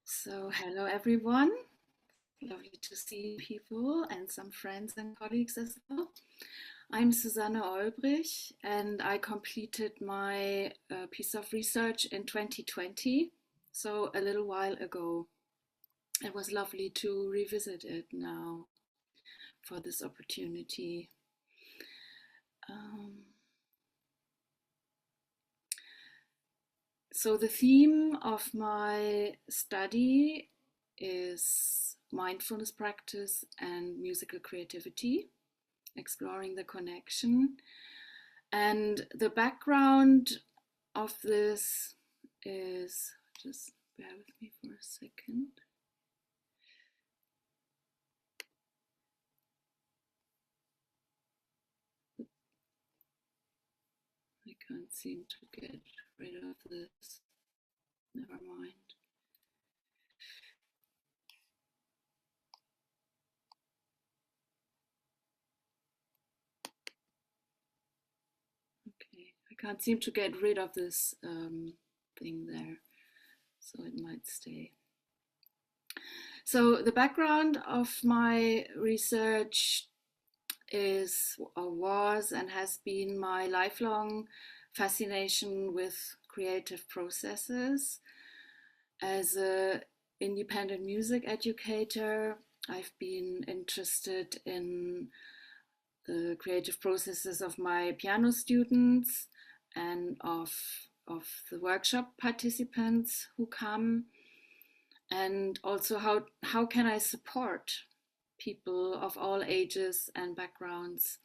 So, hello everyone. Lovely to see people and some friends and colleagues as well. I'm Susanne Olbrich, and I completed my piece of research in 2020, so a little while ago. It was lovely to revisit it now for this opportunity. Um, so, the theme of my study is mindfulness practice and musical creativity, exploring the connection. And the background of this is, just bear with me for a second. I can't seem to get rid of this. Never mind. Okay, I can't seem to get rid of this thing there, so it might stay. So the background of my research is or was and has been my lifelong fascination with creative processes. As an independent music educator, I've been interested in the creative processes of my piano students and of the workshop participants who come, and also how can I support people of all ages and backgrounds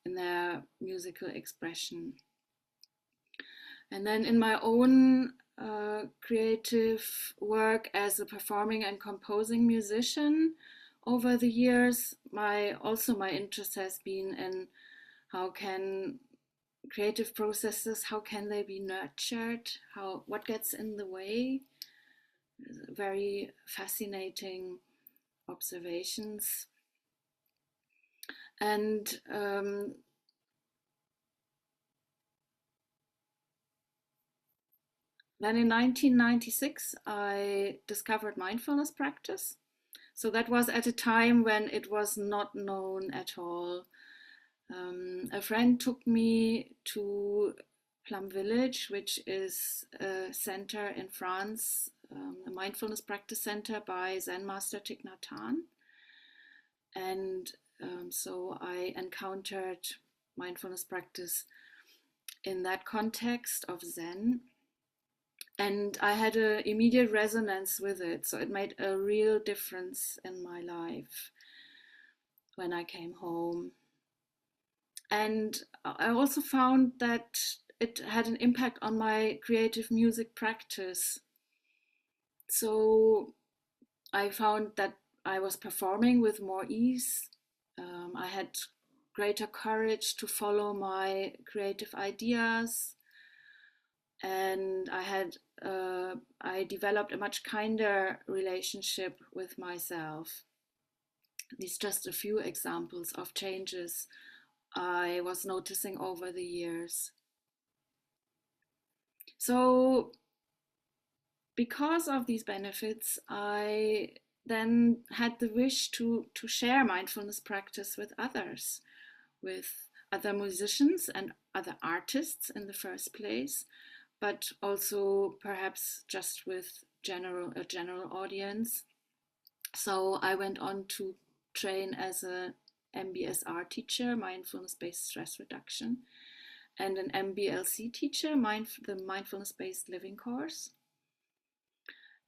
in their musical expression. And then in my own creative work as a performing and composing musician over the years, my interest has been in how can creative processes, how can they be nurtured, how what gets in the way. Very fascinating observations. And then in 1996, I discovered mindfulness practice. So that was at a time when it was not known at all. A friend took me to Plum Village, which is a center in France, a mindfulness practice center by Zen master Thich Nhat Hanh. And so I encountered mindfulness practice in that context of Zen. And I had an immediate resonance with it. So it made a real difference in my life when I came home. And I also found that it had an impact on my creative music practice. So I found that I was performing with more ease. I had greater courage to follow my creative ideas, and I developed a much kinder relationship with myself. These just a few examples of changes I was noticing over the years. So because of these benefits, I then had the wish to share mindfulness practice with others, with other musicians and other artists in the first place, but also perhaps just with a general audience. So I went on to train as a MBSR teacher, mindfulness-based stress reduction, and an MBLC teacher, the mindfulness-based living course.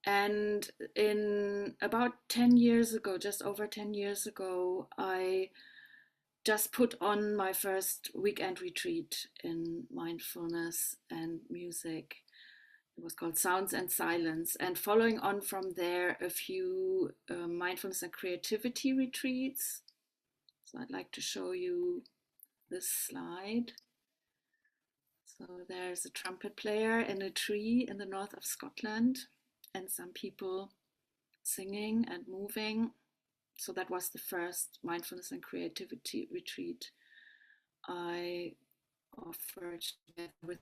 And in about 10 years ago, just over 10 years ago, I just put on my first weekend retreat in mindfulness and music. It was called Sounds and Silence. And following on from there, a few mindfulness and creativity retreats. So I'd like to show you this slide. So there's a trumpet player in a tree in the north of Scotland, and some people singing and moving. So that was the first mindfulness and creativity retreat I offered together with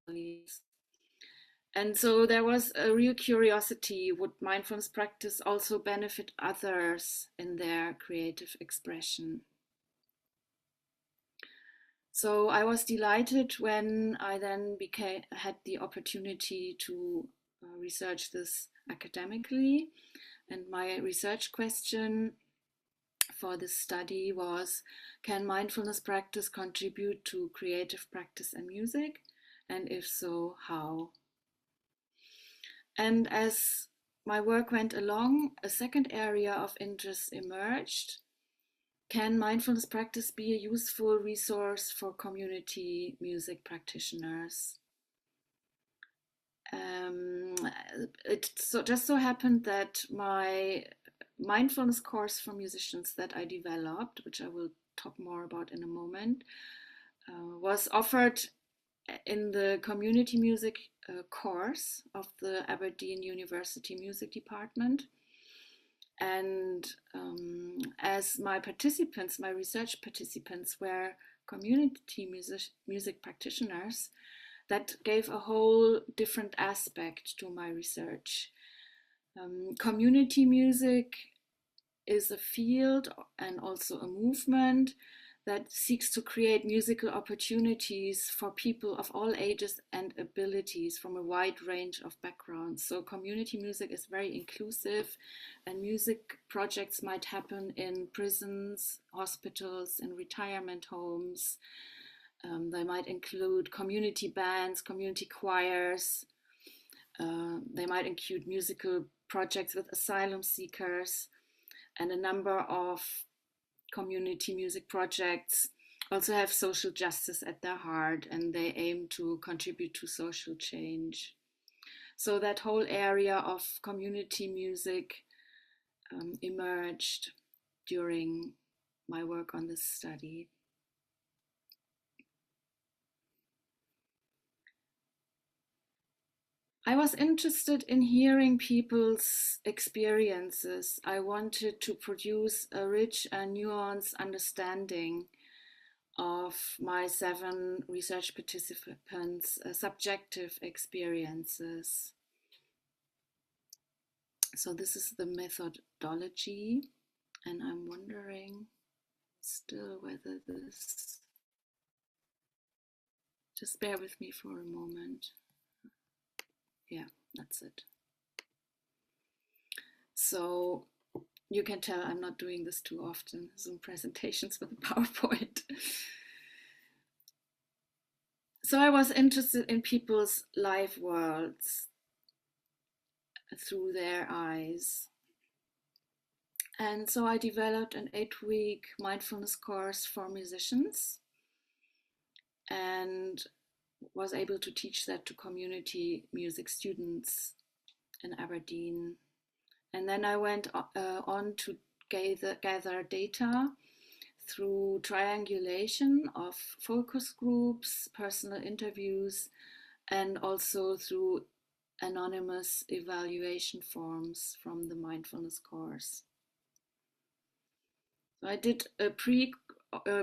colleagues. And so there was a real curiosity, would mindfulness practice also benefit others in their creative expression? So I was delighted when I then had the opportunity to research this academically. And my research question for this study was, can mindfulness practice contribute to creative practice and music? And if so, how? And as my work went along, a second area of interest emerged. Can mindfulness practice be a useful resource for community music practitioners? It just so happened that my mindfulness course for musicians that I developed, which I will talk more about in a moment, was offered in the community music course of the Aberdeen University Music Department. And as my participants, my research participants, were community music practitioners, that gave a whole different aspect to my research. Community music is a field and also a movement that seeks to create musical opportunities for people of all ages and abilities from a wide range of backgrounds. So community music is very inclusive, and music projects might happen in prisons, hospitals, in retirement homes. They might include community bands, community choirs. They might include musical projects with asylum seekers, and a number of community music projects also have social justice at their heart, and they aim to contribute to social change. So that whole area of community music emerged during my work on this study. I was interested in hearing people's experiences. I wanted to produce a rich and nuanced understanding of my 7 research participants' subjective experiences. So this is the methodology, and I'm wondering still whether this, just bear with me for a moment. Yeah, that's it. So you can tell I'm not doing this too often, Zoom presentations with a PowerPoint. So I was interested in people's life worlds through their eyes. And so I developed an 8-week mindfulness course for musicians and was able to teach that to community music students in Aberdeen. And then I went on to gather data through triangulation of focus groups, personal interviews, and also through anonymous evaluation forms from the mindfulness course. So I did a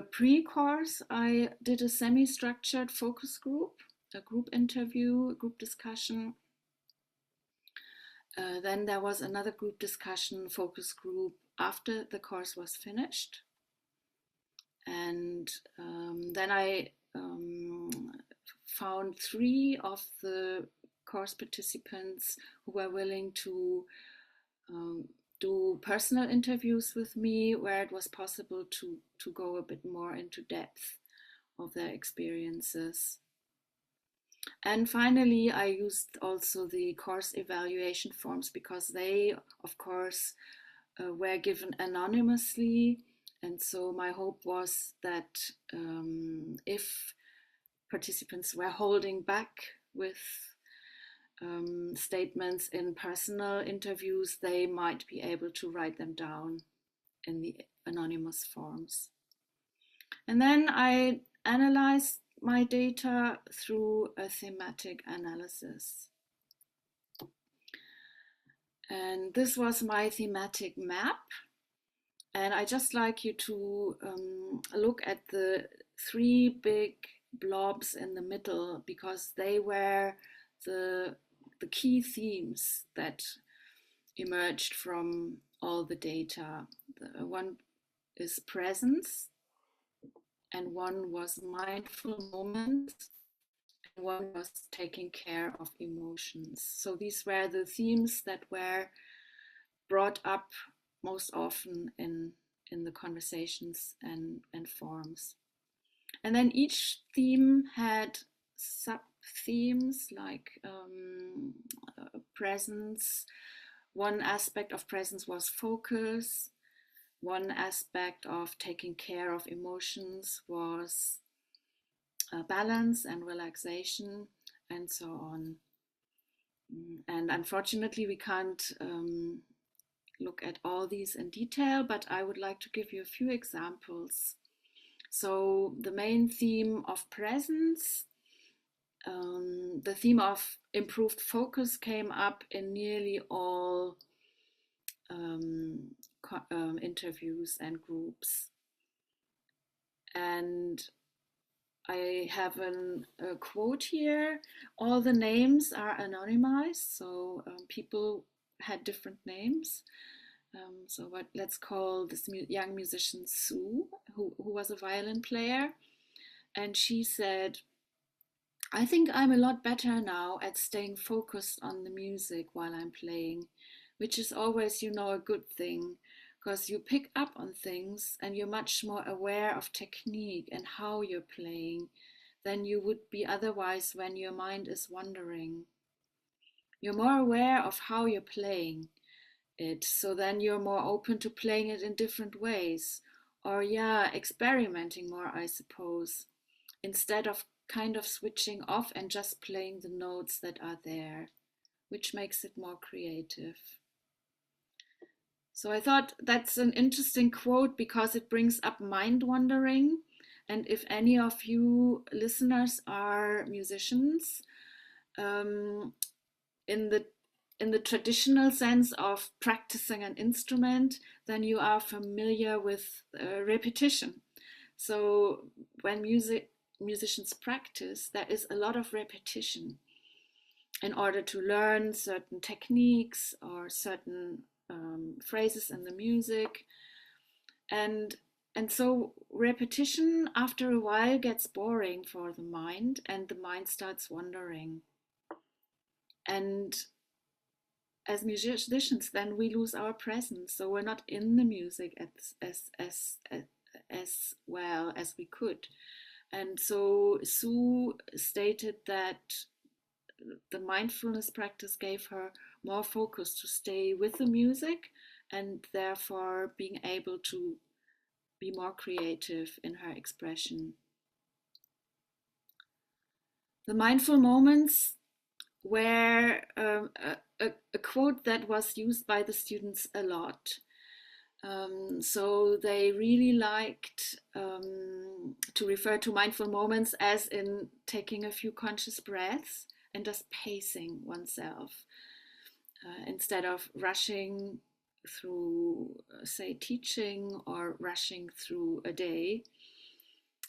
pre-course. I did a semi-structured focus group, a group interview, a group discussion. Then there was another group discussion focus group after the course was finished. And then I found 3 of the course participants who were willing to do personal interviews with me, where it was possible to go a bit more into depth of their experiences. And finally, I used also the course evaluation forms because they, of course, were given anonymously. And so my hope was that if participants were holding back with statements in personal interviews, they might be able to write them down in the anonymous forms. And then I analyzed my data through a thematic analysis. And this was my thematic map. And I just like you to look at the 3 big blobs in the middle, because they were the the key themes that emerged from all the data. One is presence, and one was mindful moments, and one was taking care of emotions. So these were the themes that were brought up most often in the conversations and forums. And then each theme had sub themes like presence. One aspect of presence was focus. One aspect of taking care of emotions was balance and relaxation, and so on. And unfortunately, we can't look at all these in detail, but I would like to give you a few examples. So the main theme of presence, the theme of improved focus came up in nearly all interviews and groups. And I have a quote here. All the names are anonymized, so people had different names. So let's call this young musician Sue, who was a violin player. And she said, I think I'm a lot better now at staying focused on the music while I'm playing, which is always, a good thing, because you pick up on things and you're much more aware of technique and how you're playing than you would be otherwise when your mind is wandering. You're more aware of how you're playing it, so then you're more open to playing it in different ways, or experimenting more, I suppose, instead of kind of switching off and just playing the notes that are there, which makes it more creative. So I thought that's an interesting quote because it brings up mind wandering. And if any of you listeners are musicians, in the traditional sense of practicing an instrument, then you are familiar with repetition. So when musicians practice, there is a lot of repetition in order to learn certain techniques or certain phrases in the music. And so repetition after a while gets boring for the mind, and the mind starts wandering. And as musicians, then we lose our presence. So we're not in the music as well as we could. And so Sue stated that the mindfulness practice gave her more focus to stay with the music and therefore being able to be more creative in her expression. The mindful moments were a quote that was used by the students a lot. So they really liked to refer to mindful moments as in taking a few conscious breaths and just pacing oneself instead of rushing through, say, teaching or rushing through a day.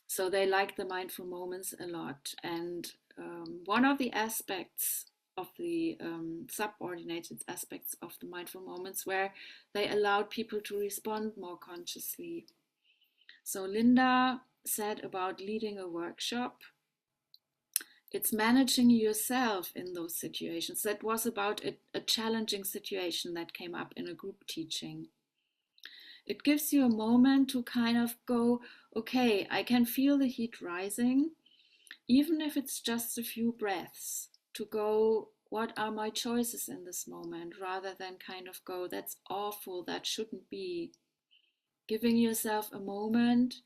So they liked the mindful moments a lot. And one of the aspects of the subordinated aspects of the mindful moments where they allowed people to respond more consciously. So Linda said about leading a workshop, it's managing yourself in those situations. That was about a challenging situation that came up in a group teaching. It gives you a moment to kind of go, okay, I can feel the heat rising, even if it's just a few breaths, to go, what are my choices in this moment, rather than kind of go, that's awful, that shouldn't be. Giving yourself a moment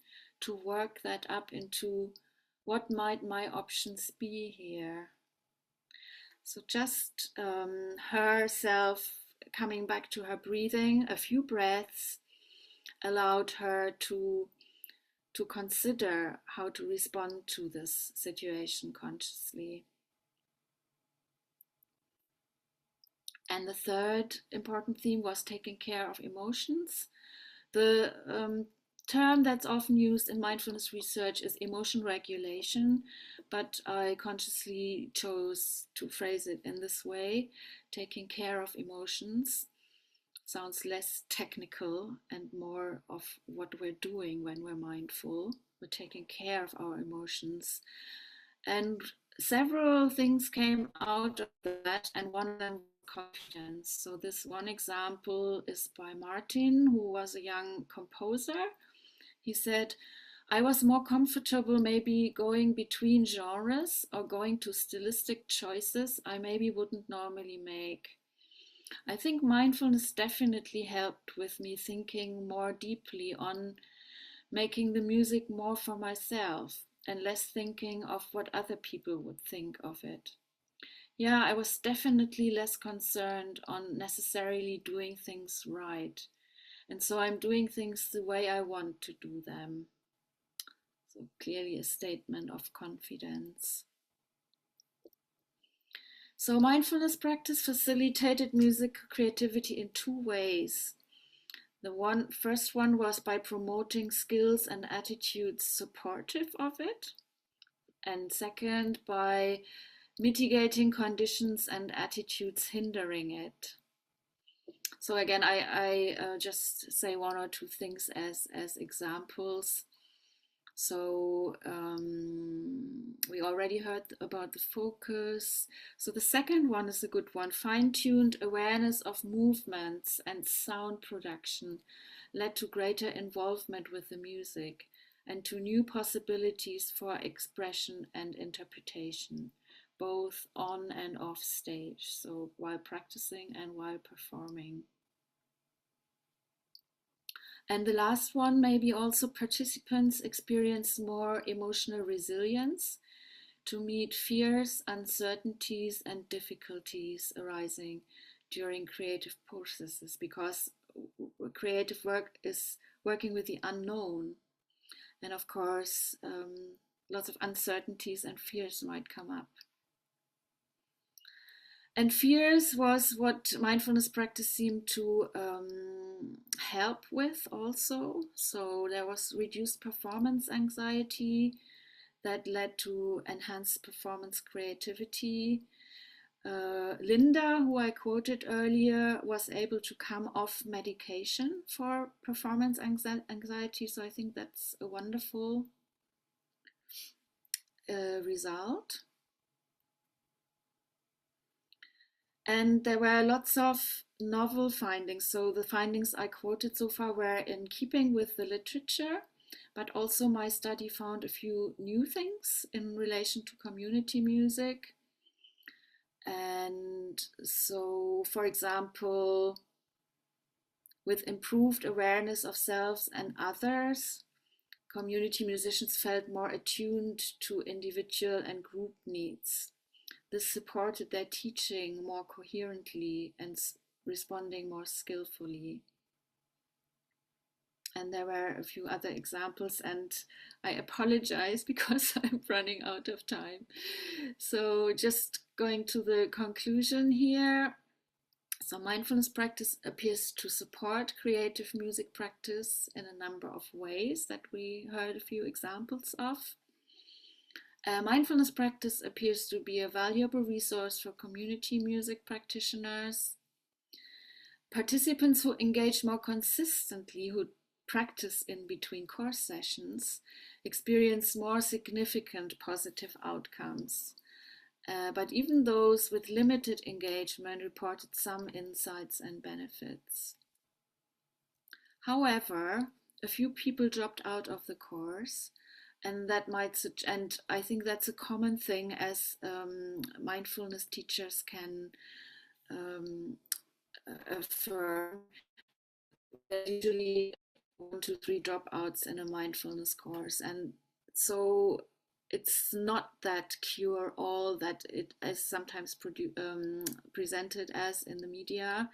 to work that up into what might my options be here. So just herself coming back to her breathing, a few breaths allowed her to consider how to respond to this situation consciously. And the third important theme was taking care of emotions. The term that's often used in mindfulness research is emotion regulation, but I consciously chose to phrase it in this way, taking care of emotions. Sounds less technical and more of what we're doing when we're mindful. We're taking care of our emotions. And several things came out of that, and one of them was confidence. So, this one example is by Martin, who was a young composer. He said, I was more comfortable maybe going between genres or going to stylistic choices I maybe wouldn't normally make. I think mindfulness definitely helped with me thinking more deeply on making the music more for myself and less thinking of what other people would think of it. Yeah, I was definitely less concerned on necessarily doing things right. And so I'm doing things the way I want to do them. So clearly a statement of confidence. So mindfulness practice facilitated music creativity in two ways. The first one was by promoting skills and attitudes supportive of it. And second, by mitigating conditions and attitudes hindering it. So again, I just say one or two things as examples. So we already heard about the focus. So the second one is a good one. Fine-tuned awareness of movements and sound production led to greater involvement with the music and to new possibilities for expression and interpretation, both on and off stage, so while practicing and while performing. And the last one, maybe also participants experience more emotional resilience to meet fears, uncertainties, and difficulties arising during creative processes, because creative work is working with the unknown. And of course, lots of uncertainties and fears might come up. And fears was what mindfulness practice seemed to help with also. So there was reduced performance anxiety that led to enhanced performance creativity. Linda, who I quoted earlier, was able to come off medication for performance anxiety. So I think that's a wonderful result. And there were lots of novel findings. So the findings I quoted so far were in keeping with the literature, but also my study found a few new things in relation to community music. And so, for example, with improved awareness of selves and others, community musicians felt more attuned to individual and group needs. This supported their teaching more coherently and responding more skillfully. And there were a few other examples, and I apologize because I'm running out of time. So, just going to the conclusion here. So, mindfulness practice appears to support creative music practice in a number of ways that we heard a few examples of. Mindfulness practice appears to be a valuable resource for community music practitioners. Participants who engage more consistently, who practice in between course sessions, experience more significant positive outcomes. But even those with limited engagement reported some insights and benefits. However, a few people dropped out of the course, and that might, and I think that's a common thing, as mindfulness teachers can affirm. There's usually 1 to 3 dropouts in a mindfulness course, and so it's not that cure all that it is sometimes presented as in the media.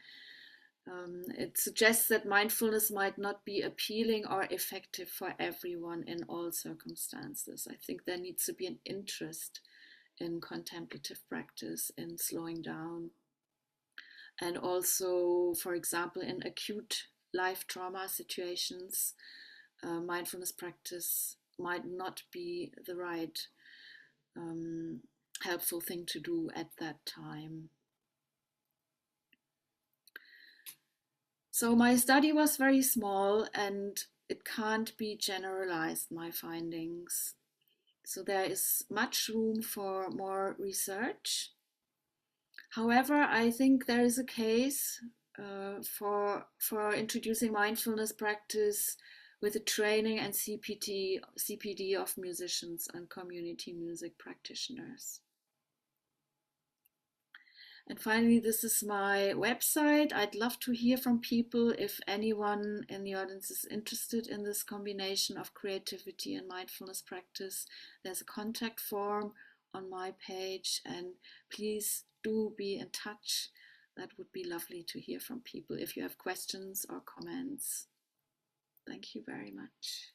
It suggests that mindfulness might not be appealing or effective for everyone in all circumstances. I think there needs to be an interest in contemplative practice, in slowing down. And also, for example, in acute life trauma situations, mindfulness practice might not be the right helpful thing to do at that time. So my study was very small and it can't be generalized, my findings. So there is much room for more research. However, I think there is a case for introducing mindfulness practice with the training and CPD of musicians and community music practitioners. And finally, this is my website. I'd love to hear from people if anyone in the audience is interested in this combination of creativity and mindfulness practice. There's a contact form on my page, and please do be in touch. That would be lovely to hear from people if you have questions or comments. Thank you very much.